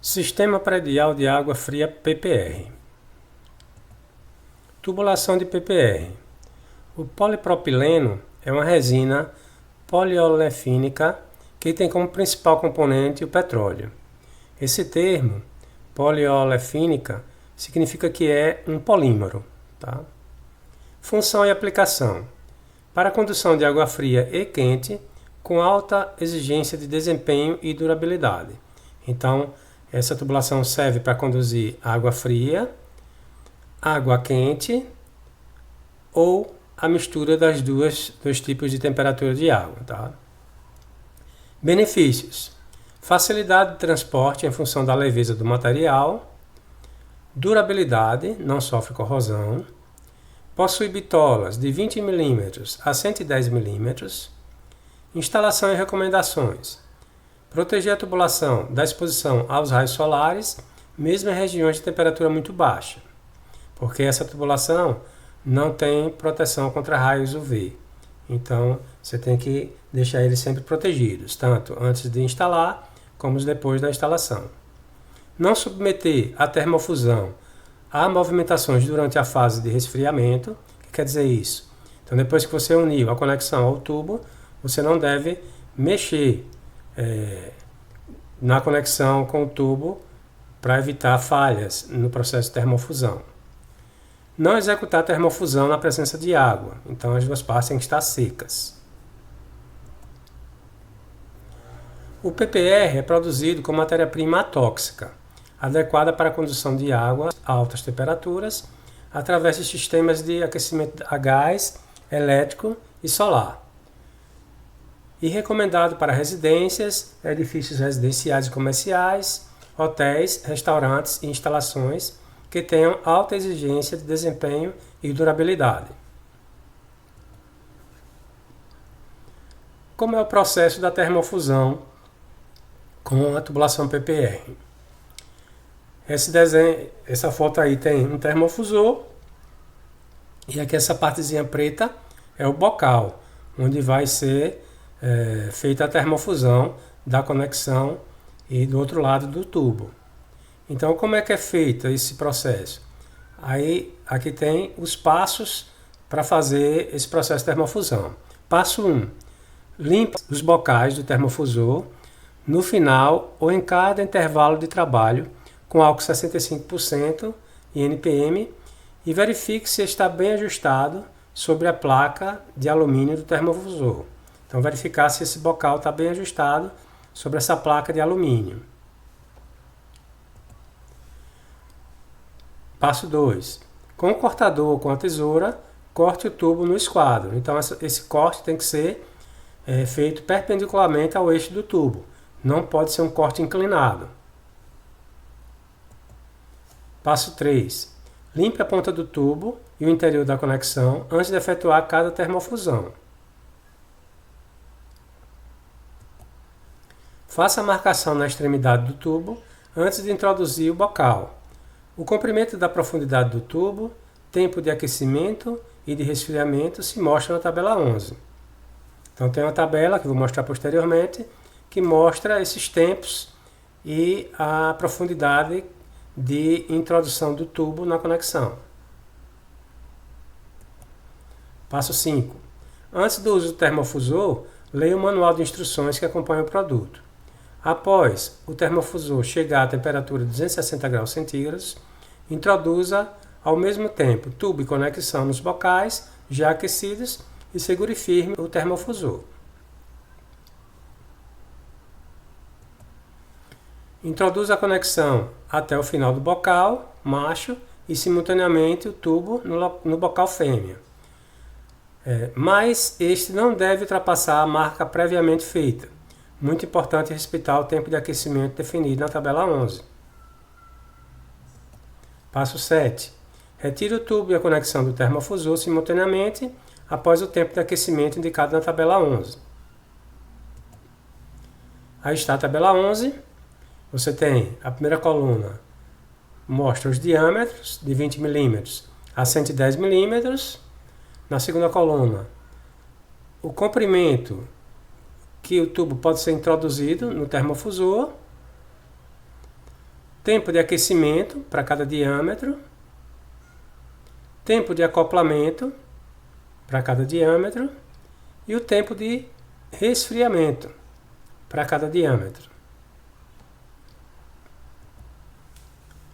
Sistema Predial de Água Fria PPR. Tubulação de PPR. O polipropileno é uma resina poliolefínica que tem como principal componente o petróleo. Esse termo, poliolefínica, significa que é um polímero. Tá? Função e aplicação. Para a condução de água fria e quente, com alta exigência de desempenho e durabilidade. Então, essa tubulação serve para conduzir água fria, água quente ou a mistura das dois tipos de temperatura de água. Tá? Benefícios: facilidade de transporte em função da leveza do material, durabilidade, não sofre corrosão, possui bitolas de 20 mm a 110 mm, instalação e recomendações: proteger a tubulação da exposição aos raios solares, mesmo em regiões de temperatura muito baixa, porque essa tubulação não tem proteção contra raios UV. Então, você tem que deixar eles sempre protegidos, tanto antes de instalar, como depois da instalação. Não submeter a termofusão a movimentações durante a fase de resfriamento. O que quer dizer isso? Então, depois que você uniu a conexão ao tubo, você não deve mexer na conexão com o tubo para evitar falhas no processo de termofusão. Não executar termofusão na presença de água, então as duas partes têm que estar secas. O PPR é produzido com matéria-prima atóxica, adequada para a condução de água a altas temperaturas, através de sistemas de aquecimento a gás, elétrico e solar. E recomendado para residências, edifícios residenciais e comerciais, hotéis, restaurantes e instalações que tenham alta exigência de desempenho e durabilidade. Como é o processo da termofusão com a tubulação PPR? Essa foto aí tem um termofusor e aqui essa partezinha preta é o bocal, onde vai ser feita a termofusão da conexão e do outro lado do tubo. Então, como é que é feito esse processo? Aí, aqui tem os passos para fazer esse processo de termofusão. Passo 1. Limpa os bocais do termofusor no final ou em cada intervalo de trabalho com álcool 65% e NPM e verifique se está bem ajustado sobre a placa de alumínio do termofusor. Então, verificar se esse bocal está bem ajustado sobre essa placa de alumínio. Passo 2. Com o cortador ou com a tesoura, corte o tubo no esquadro. Então, esse corte tem que ser feito perpendicularmente ao eixo do tubo. Não pode ser um corte inclinado. Passo 3. Limpe a ponta do tubo e o interior da conexão antes de efetuar cada termofusão. Faça a marcação na extremidade do tubo antes de introduzir o bocal. O comprimento da profundidade do tubo, tempo de aquecimento e de resfriamento se mostra na tabela 11. Então tem uma tabela que eu vou mostrar posteriormente que mostra esses tempos e a profundidade de introdução do tubo na conexão. Passo 5. Antes do uso do termofusor, leia o manual de instruções que acompanha o produto. Após o termofusor chegar à temperatura de 260 graus centígrados, introduza ao mesmo tempo tubo e conexão nos bocais já aquecidos e segure firme o termofusor. Introduza a conexão até o final do bocal macho e simultaneamente o tubo no bocal fêmea. Mas este não deve ultrapassar a marca previamente feita. Muito importante respeitar o tempo de aquecimento definido na tabela 11. Passo 7. Retire o tubo e a conexão do termofusor simultaneamente após o tempo de aquecimento indicado na tabela 11. Aí está a tabela 11. Você tem a primeira coluna, mostra os diâmetros de 20 mm a 110 mm. Na segunda coluna, o comprimento que o tubo pode ser introduzido no termofusor. tempo de aquecimento para cada diâmetro, tempo de acoplamento para cada diâmetro e o tempo de resfriamento para cada diâmetro.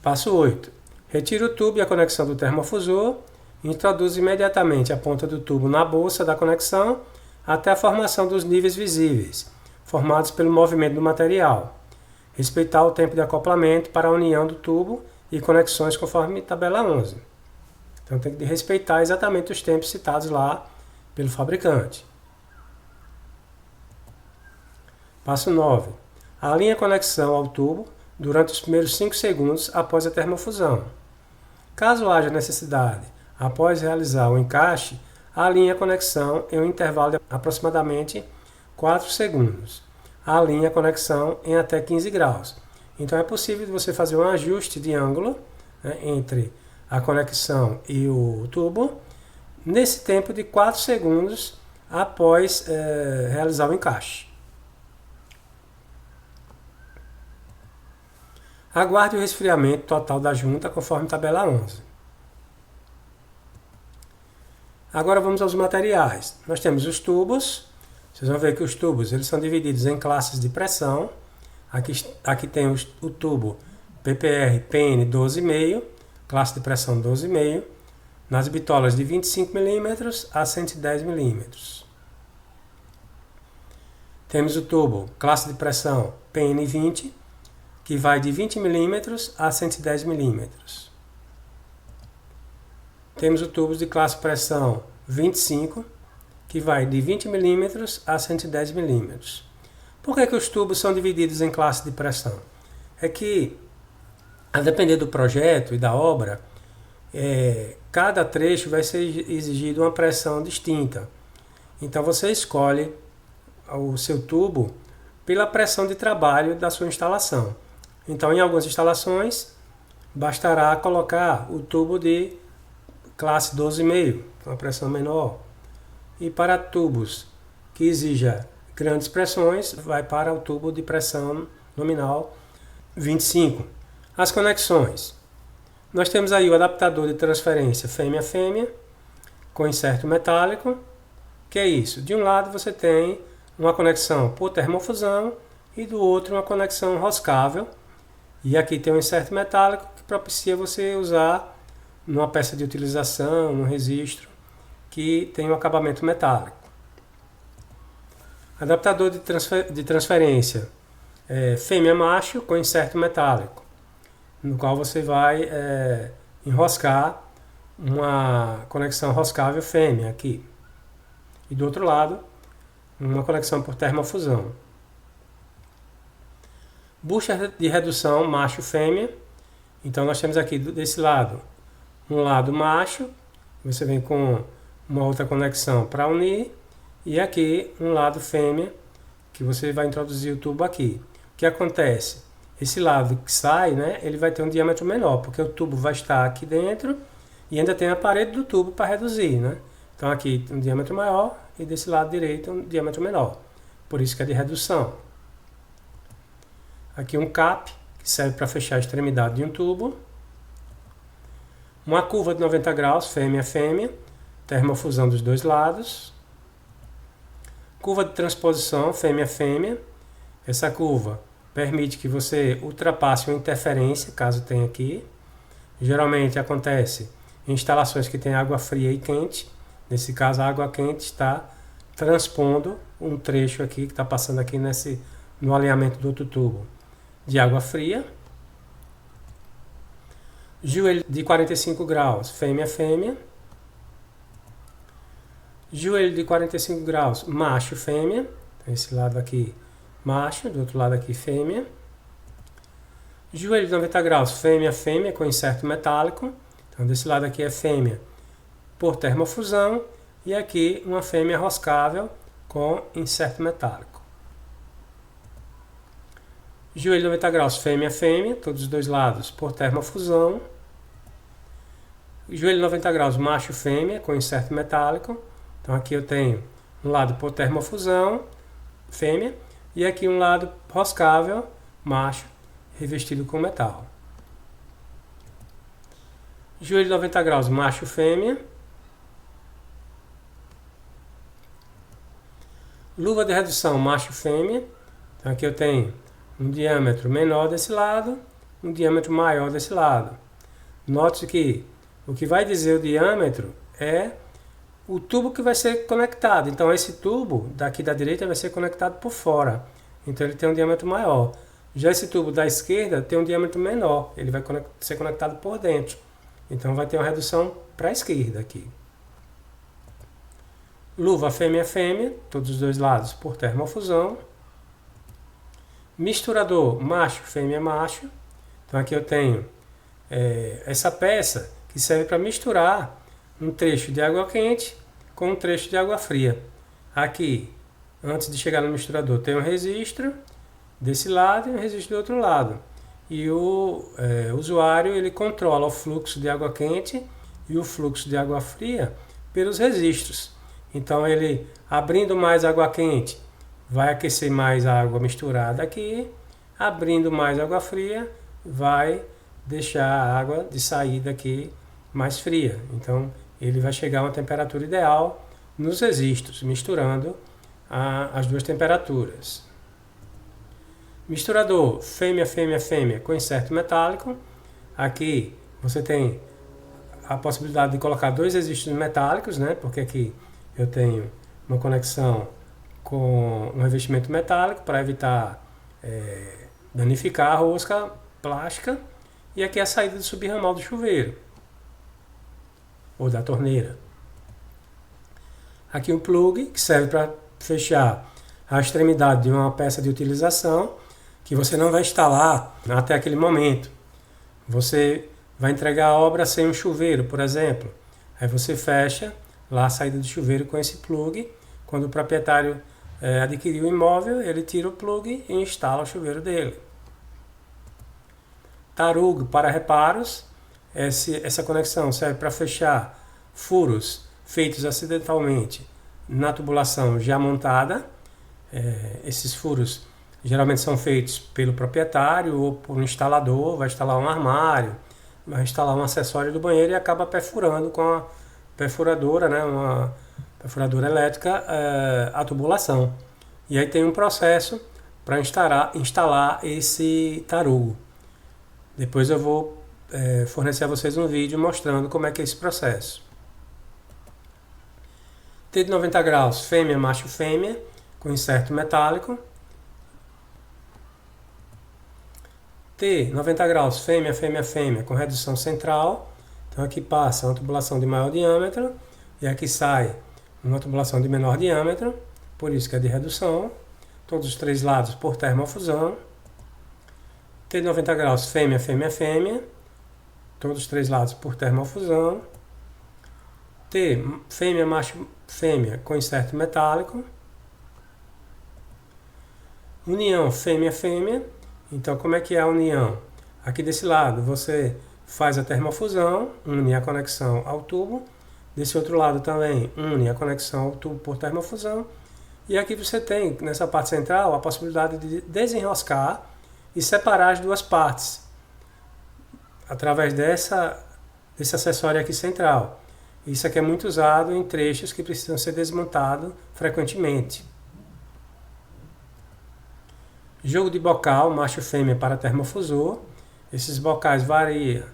Passo 8. Retire o tubo e a conexão do termofusor e introduz imediatamente a ponta do tubo na bolsa da conexão até a formação dos níveis visíveis, formados pelo movimento do material. Respeitar o tempo de acoplamento para a união do tubo e conexões conforme tabela 11. Então tem que respeitar exatamente os tempos citados lá pelo fabricante. Passo 9. Alinhe a conexão ao tubo durante os primeiros 5 segundos após a termofusão. Caso haja necessidade, após realizar o encaixe, alinhe a conexão em um intervalo de aproximadamente 4 segundos. Alinhe a conexão em até 15 graus. Então é possível você fazer um ajuste de ângulo, né, entre a conexão e o tubo nesse tempo de 4 segundos após realizar o encaixe. Aguarde o resfriamento total da junta conforme tabela 11. Agora vamos aos materiais. Nós temos os tubos. Vocês vão ver que os tubos eles são divididos em classes de pressão. Aqui tem o tubo PPR PN 12,5, classe de pressão 12,5, nas bitolas de 25 mm a 110 mm. Temos o tubo classe de pressão PN 20, que vai de 20 mm a 110 mm. Temos o tubo de classe pressão 25, que vai de 20 mm a 110 mm. Por que os tubos são divididos em classe de pressão? É que, a depender do projeto e da obra, cada trecho vai ser exigido uma pressão distinta. Então você escolhe o seu tubo pela pressão de trabalho da sua instalação. Então, em algumas instalações, bastará colocar o tubo de classe 12,5, uma pressão menor. E para tubos que exija grandes pressões, vai para o tubo de pressão nominal 25. As conexões. Nós temos aí o adaptador de transferência fêmea-fêmea, com inserto metálico. Que é isso? De um lado você tem uma conexão por termofusão e do outro uma conexão roscável. E aqui tem um inserto metálico que propicia você usar numa peça de utilização, num registro, que tem um acabamento metálico. Adaptador de transferência fêmea-macho com inserto metálico, no qual você vai enroscar uma conexão roscável fêmea aqui. E do outro lado, uma conexão por termofusão. Bucha de redução macho-fêmea. Então nós temos aqui desse lado, um lado macho, você vem com uma outra conexão para unir, e aqui um lado fêmea, que você vai introduzir o tubo aqui. O que acontece? Esse lado que sai, né, ele vai ter um diâmetro menor, porque o tubo vai estar aqui dentro e ainda tem a parede do tubo para reduzir, né? Então aqui um diâmetro maior e desse lado direito um diâmetro menor. Por isso que é de redução. Aqui um cap, que serve para fechar a extremidade de um tubo. Uma curva de 90 graus, fêmea-fêmea, termofusão dos dois lados. Curva de transposição, fêmea-fêmea. Essa curva permite que você ultrapasse uma interferência, caso tenha aqui. Geralmente acontece em instalações que tem água fria e quente. Nesse caso, a água quente está transpondo um trecho aqui, que está passando aqui no alinhamento do outro tubo, de água fria. Joelho de 45 graus, fêmea-fêmea. Joelho de 45 graus, macho-fêmea. Esse lado aqui, macho, do outro lado aqui, fêmea. Joelho de 90 graus, fêmea-fêmea, com inserto metálico. Então, desse lado aqui é fêmea por termofusão. E aqui uma fêmea roscável com inserto metálico. Joelho de 90 graus, fêmea-fêmea, todos os dois lados por termofusão. Joelho de 90 graus, macho-fêmea, com inserto metálico. Então aqui eu tenho um lado por termofusão, fêmea, e aqui um lado roscável, macho, revestido com metal. Joelho de 90 graus, macho fêmea. Luva de redução, macho fêmea. Então aqui eu tenho um diâmetro menor desse lado, um diâmetro maior desse lado. Note que o que vai dizer o diâmetro é o tubo que vai ser conectado. Então esse tubo daqui da direita vai ser conectado por fora. Então ele tem um diâmetro maior. Já esse tubo da esquerda tem um diâmetro menor. Ele vai ser conectado por dentro. Então vai ter uma redução para a esquerda aqui. Luva fêmea-fêmea, todos os dois lados por termofusão. Misturador macho, fêmea, macho. Então aqui eu tenho essa peça que serve para misturar um trecho de água quente com um trecho de água fria. Aqui, antes de chegar no misturador, tem um registro desse lado e um registro do outro lado. E o usuário ele controla o fluxo de água quente e o fluxo de água fria pelos registros. Então ele abrindo mais água quente vai aquecer mais a água misturada aqui, abrindo mais água fria vai deixar a água de saída aqui mais fria. Então ele vai chegar a uma temperatura ideal nos registros, misturando as duas temperaturas. Misturador fêmea, fêmea, fêmea com inserto metálico. Aqui você tem a possibilidade de colocar dois registros metálicos, né? Porque aqui eu tenho uma conexão com um revestimento metálico para evitar danificar a rosca plástica. E aqui é a saída do subramal do chuveiro ou da torneira. Aqui um plug que serve para fechar a extremidade de uma peça de utilização que você não vai instalar até aquele momento. Você vai entregar a obra sem um chuveiro, por exemplo. Aí você fecha lá a saída do chuveiro com esse plug. Quando o proprietário adquirir o imóvel, ele tira o plug e instala o chuveiro dele. Tarugo para reparos. Essa conexão serve para fechar furos feitos acidentalmente na tubulação já montada. Esses furos geralmente são feitos pelo proprietário ou por um instalador, vai instalar um armário, vai instalar um acessório do banheiro e acaba perfurando com a perfuradora, né, uma perfuradora elétrica, a tubulação. E aí tem um processo para instalar esse tarugo. Depois eu vou fornecer a vocês um vídeo mostrando como é que é esse processo. T de 90 graus, fêmea, macho, fêmea, com inserto metálico. T, 90 graus, fêmea, fêmea, fêmea, com redução central. Então aqui passa uma tubulação de maior diâmetro e aqui sai uma tubulação de menor diâmetro, por isso que é de redução. Todos os três lados por termofusão. T de 90 graus, fêmea, fêmea, fêmea, todos os três lados por termofusão. T, fêmea, macho, fêmea, com inserto metálico. União fêmea, fêmea. Então como é que é a união? Aqui desse lado você faz a termofusão, une a conexão ao tubo. Desse outro lado também une a conexão ao tubo por termofusão. E aqui você tem, nessa parte central, a possibilidade de desenroscar e separar as duas partes através desse acessório aqui central. Isso aqui é muito usado em trechos que precisam ser desmontados frequentemente. Jogo de bocal, macho e fêmea para termofusor. Esses bocais variam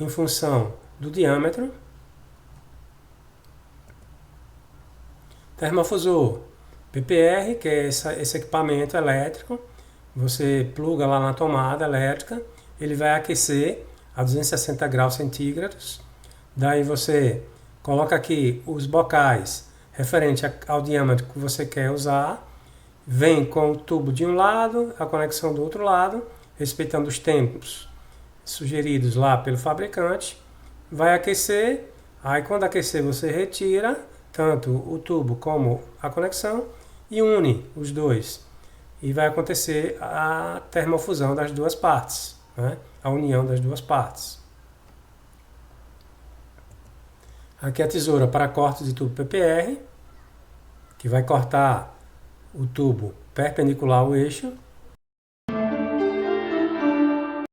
em função do diâmetro. Termofusor PPR, que é esse equipamento elétrico. Você pluga lá na tomada elétrica, ele vai aquecer a 260 graus centígrados. Daí você coloca aqui os bocais referente ao diâmetro que você quer usar. Vem com o tubo de um lado, a conexão do outro lado, respeitando os tempos sugeridos lá pelo fabricante. Vai aquecer, aí quando aquecer você retira tanto o tubo como a conexão e une os dois. E vai acontecer a termofusão das duas partes, né? A união das duas partes. Aqui a tesoura para corte de tubo PPR, que vai cortar o tubo perpendicular ao eixo.